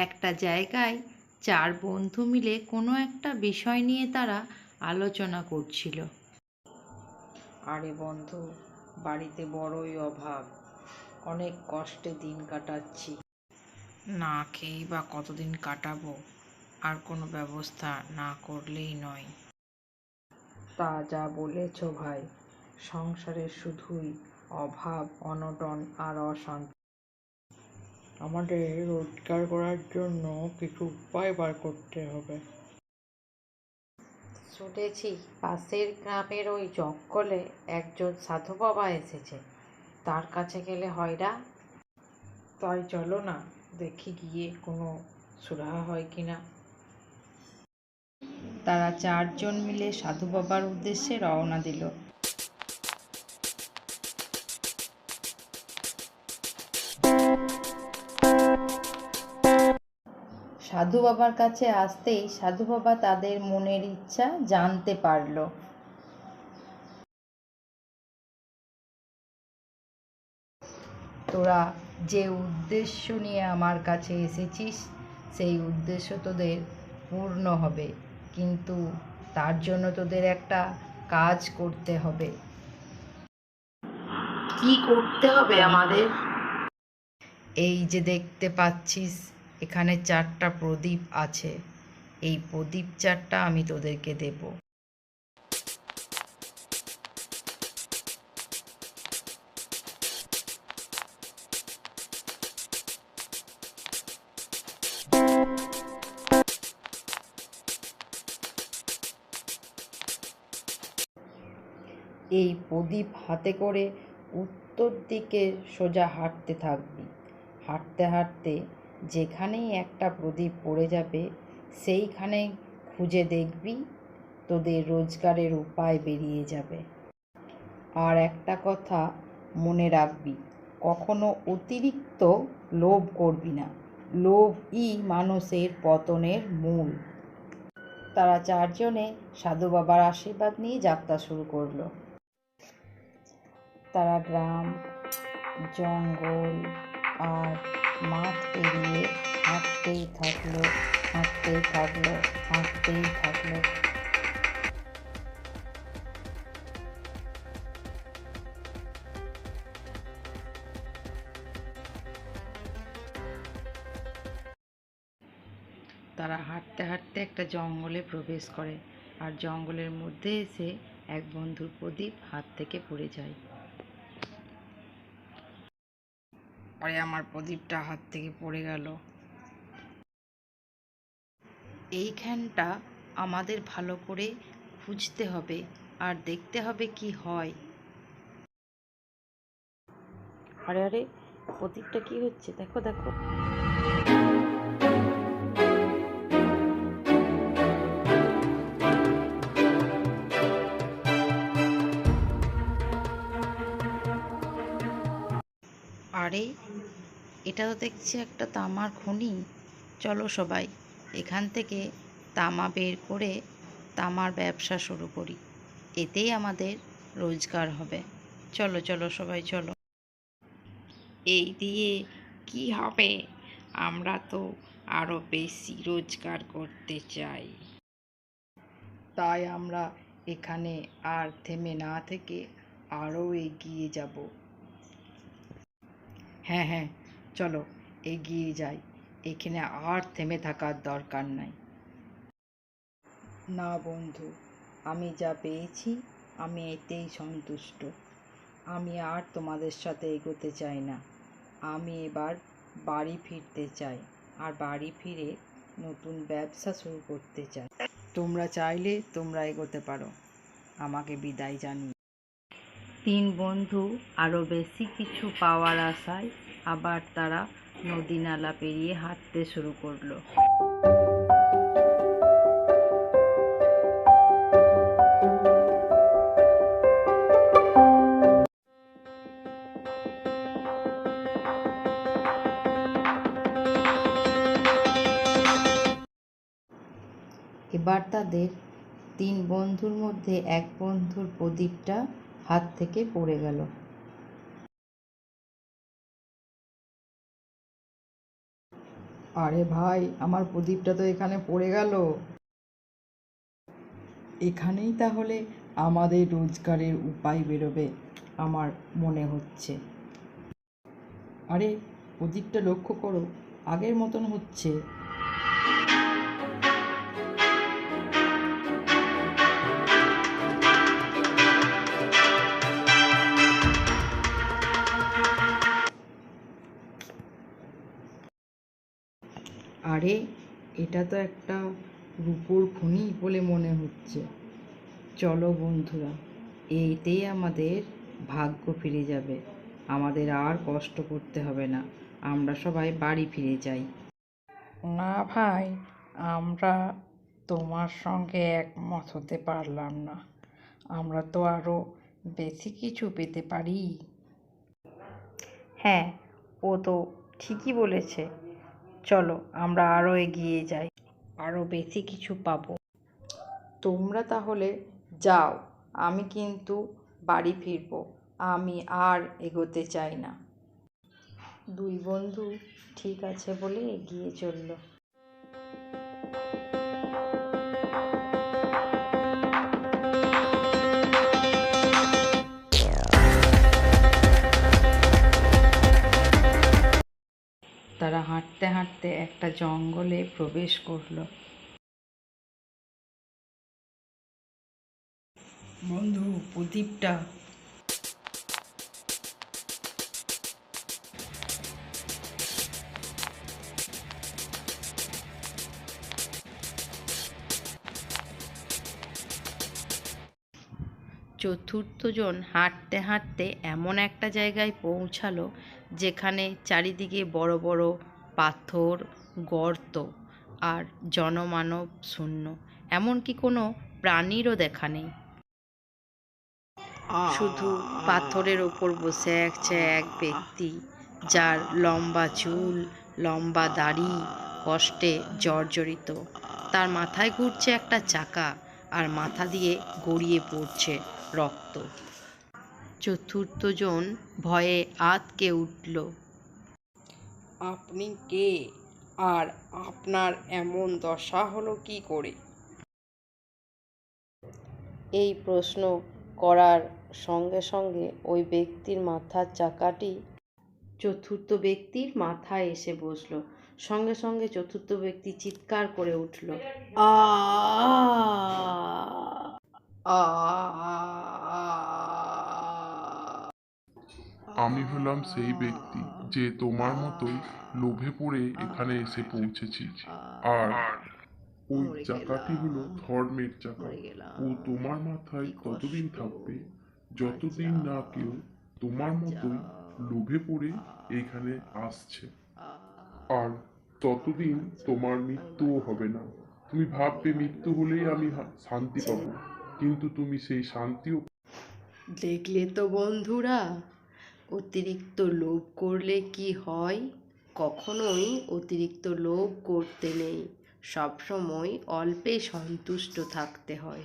একটা জায়গায় চার বন্ধু মিলে কোনো একটা বিষয় নিয়ে তারা আলোচনা করছিল। আরে বন্ধু, বাড়িতে বড়ই অভাব, অনেক কষ্টে দিন কাটাচ্ছি। না খেয়েই বা কতদিন কাটাবো, আর কোনো ব্যবস্থা না করলেই নয়। তা যা বলেছ ভাই, সংসারে শুধুই অভাব, অনটন আর অশান্তি। আমাদের রোজগার করার জন্য কিছু উপায় বার করতে হবে। শুনেছি পাশের গ্রামের ওই জঙ্গলে একজন সাধু বাবা এসেছে, তার কাছে গেলে হয় না? তাই চলো না, দেখি গিয়ে কোনো সুরাহা হয় কিনা। তারা চারজন মিলে সাধু বাবার উদ্দেশ্যে রওনা দিল। সাধু বাবার কাছে আসতেই সাধু বাবা তাদের মনের ইচ্ছা জানতে পারল। তোরা যে উদ্দেশ্য নিয়ে আমার কাছে এসেছিস সেই উদ্দেশ্য তোদের পূর্ণ হবে, কিন্তু তার জন্য তোদের একটা কাজ করতে হবে। কি করতে হবে আমাদের? এই যে দেখতে পাচ্ছিস, এখানে চারটা প্রদীপ আছে, এই প্রদীপ চারটা আমি তোদেরকে দেব। এই প্রদীপ হাতে করে উত্তর দিকে সোজা হাঁটতে থাকবি। হাঁটতে হাঁটতে যেখানেই একটা প্রদীপ পড়ে যাবে সেইখানে খুঁজে দেখবি, তোদের রোজগারের উপায় বেরিয়ে যাবে। আর একটা কথা মনে রাখবি, কখনো অতিরিক্ত লোভ করবি না, লোভই মানুষের পতনের মূল। তারা চারজনে সাধু বাবার আশীর্বাদ নিয়ে যাত্রা শুরু করলো। তারা গ্রাম, জঙ্গল আর মাঠ পেরিয়ে হাঁটতেই থাকলো, হাঁটতেই থাকলো, হাঁটতেই থাকলো। তারা হাঁটতে হাঁটতে একটা জঙ্গলে প্রবেশ করে, আর জঙ্গলের মধ্যে এসে এক বন্ধুর প্রদীপ হাত থেকে পড়ে যায়। আরে আমার প্রদীপটা হাত থেকে পড়ে গেল। এইখানটা আমাদের ভালো করে খুঁজতে হবে আর দেখতে হবে কি হয়। আরে আরে, প্রদীপটা কি হচ্ছে? দেখো দেখো। আরে এটা তো দেখছি একটা তামার খনি। চলো সবাই এখান থেকে তামা বের করে তামার ব্যবসা শুরু করি, এতেই আমাদের রোজগার হবে। চলো চলো সবাই চলো। এই দিয়ে কি হবে? আমরা তো আরো বেশি রোজগার করতে চাই, তাই আমরা এখানে আর থেমে না থেকে আরও এগিয়ে যাব। হ্যাঁ হ্যাঁ, চলো এগিয়ে যাই, এখানে আর থেমে থাকার দরকার নাই। না বন্ধু, আমি যা পেয়েছি আমি এতেই সন্তুষ্ট। আমি আর তোমাদের সাথে এগোতে চাই না। আমি এবার বাড়ি ফিরতে চাই, আর বাড়ি ফিরে নতুন ব্যবসা শুরু করতে চাই। তোমরা চাইলে তোমরা এগোতে পারো, আমাকে বিদায় জানিয়ে। তিন বন্ধু আরও বেশি কিছু পাওয়ার আশায় আবার তারা নদী নালা পেরিয়ে হাঁটতে শুরু করলো। এবার তাদের তিন বন্ধুর মধ্যে এক বন্ধুর প্রদীপটা হাত থেকে পড়ে গেল। আরে ভাই, আমার প্রদীপটা তো এখানে পড়ে গেল। এখানেই তাহলে আমাদের রোজগারের উপায় বেরোবে আমার মনে হচ্ছে। আরে, প্রদীপটা লক্ষ্য করো, আগের মতন হচ্ছে। আরে, এটা তো একটা রূপোর খনি বলে মনে হচ্ছে। চলো বন্ধুরা, এইতেই আমাদের ভাগ্য ফিরে যাবে। আমাদের আর কষ্ট করতে হবে না। আমরা সবাই বাড়ি ফিরে যাই। না ভাই, আমরা তোমার সঙ্গে একমত হতে পারলাম না। আমরা তো আরও বেশি কিছু পেতে পারি। হ্যাঁ, ও তো ঠিকই বলেছে। চলো আমরা আরও এগিয়ে যাই, আরও বেশি কিছু পাবো। তোমরা তাহলে যাও, আমি কিন্তু বাড়ি ফিরবো। আমি আর এগোতে চাই না। দুই বন্ধু ঠিক আছে বলে এগিয়ে চলল। তারা হাঁটতে হাঁটতে একটা জঙ্গলে প্রবেশ করলো। বন্ধু, প্রদীপটা। চতুর্থজন হাঁটতে হাঁটতে এমন একটা জায়গায় পৌঁছালো যেখানে চারিদিকে বড় বড় পাথর, গর্ত আর জনমানব শূন্য। এমনকি কোনো প্রাণীরও দেখা নেই। শুধু পাথরের ওপর বসে আছে এক ব্যক্তি, যার লম্বা চুল, লম্বা দাড়ি কষ্টে জর্জরিত। তার মাথায় ঘুরছে একটা চাকা, আর মাথা দিয়ে গড়িয়ে পড়ছে রক্ত। চতুর্থজন ভয়ে আঁতকে উঠল। আপনি কে, আর আপনার এমন দশা হলো কি করে? এই প্রশ্ন করার সঙ্গে সঙ্গে ওই ব্যক্তির মাথার চাকাটি চতুর্থ ব্যক্তির মাথায় এসে বসল। সঙ্গে সঙ্গে চতুর্থ ব্যক্তি চিৎকার করে উঠল, আ! আমি হলাম সেই ব্যক্তি যে তোমার মতোই লোভে পড়ে এখানে এসে পৌঁছেছি। আর ওই চাকাটি হলো ধর্মের চাকা। ও তোমার মাথায় ততদিন থাকবে যতদিন না কেউ তোমার মতোই লোভে পড়ে এখানে আসছে। আর ততদিন তোমার মৃত্যুও হবে না। তুমি ভাববে মৃত্যু হলেই আমি শান্তি পাবো, কিন্তু তুমি সেই শান্তিও। দেখলে তো বন্ধুরা, অতিরিক্ত লোভ করলে কি হয়? কখনোই অতিরিক্ত লোভ করতে নেই। সবসময় অল্পে সন্তুষ্ট থাকতে হয়।